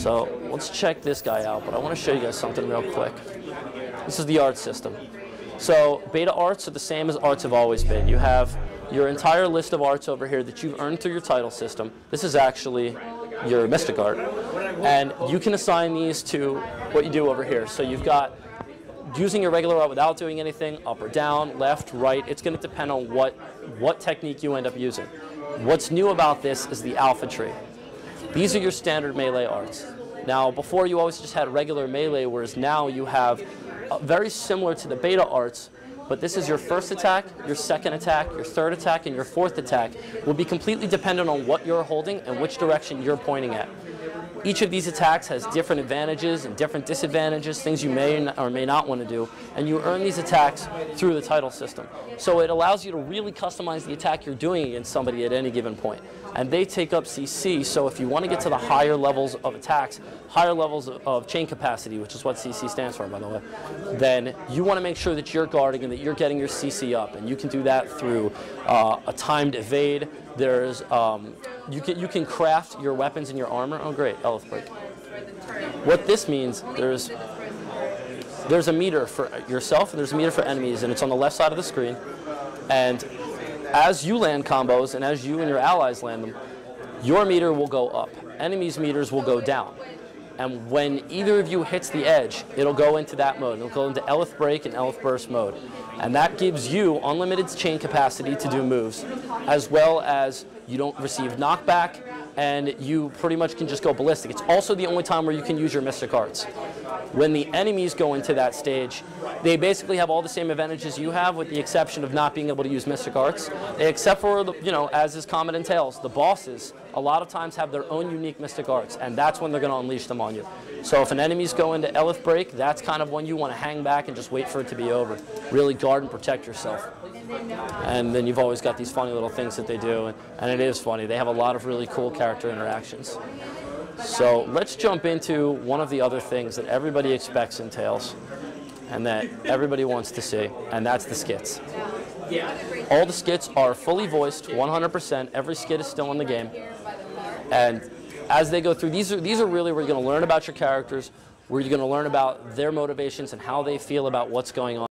So let's check this guy out, but I want to show you guys something real quick. This is the art system. So beta arts are the same as arts have always been. You have your entire list of arts over here that you've earned through your title system. This is actually your Mystic art. And you can assign these to what you do over here. So you've got using your regular art without doing anything, up or down, left, right. It's going to depend on what technique you end up using. What's new about this is the alpha tree. These are your standard melee arts. Now, before you always just had regular melee, whereas now you have very similar to the beta arts, but this is your first attack, your second attack, your third attack, and your fourth attack will be completely dependent on what you're holding and which direction you're pointing at. Each of these attacks has different advantages and different disadvantages, things you may or may not want to do, and you earn these attacks through the title system. So it allows you to really customize the attack you're doing against somebody at any given point. And they take up CC, so if you want to get to the higher levels of attacks, higher levels of chain capacity, which is what CC stands for, by the way, then you want to make sure that you're guarding and that you're getting your CC up. And you can do that through a timed evade. There's you can craft your weapons and your armor. Oh, great, Elf Break. What this means, there's a meter for yourself and there's a meter for enemies, and it's on the left side of the screen. And as you land combos and as you and your allies land them, your meter will go up. Enemies' meters will go down. And when either of you hits the edge, it'll go into that mode. It'll go into Elf Break and Elf Burst mode. And that gives you unlimited chain capacity to do moves, as well as you don't receive knockback, and you pretty much can just go ballistic. It's also the only time where you can use your Mystic Arts. When the enemies go into that stage, they basically have all the same advantages you have, with the exception of not being able to use Mystic Arts. Except for, as is common in Tales, the bosses a lot of times have their own unique Mystic Arts, and that's when they're going to unleash them on you. So if an enemy's go into Elf Break, that's kind of when you want to hang back and just wait for it to be over. Really guard and protect yourself. And then you've always got these funny little things that they do, and it is funny. They have a lot of really cool character interactions. So let's jump into one of the other things that everybody expects in Tales and that everybody wants to see, and that's the skits. All the skits are fully voiced, 100%. Every skit is still in the game. And as they go through, these are really where you're going to learn about your characters, where you're going to learn about their motivations and how they feel about what's going on.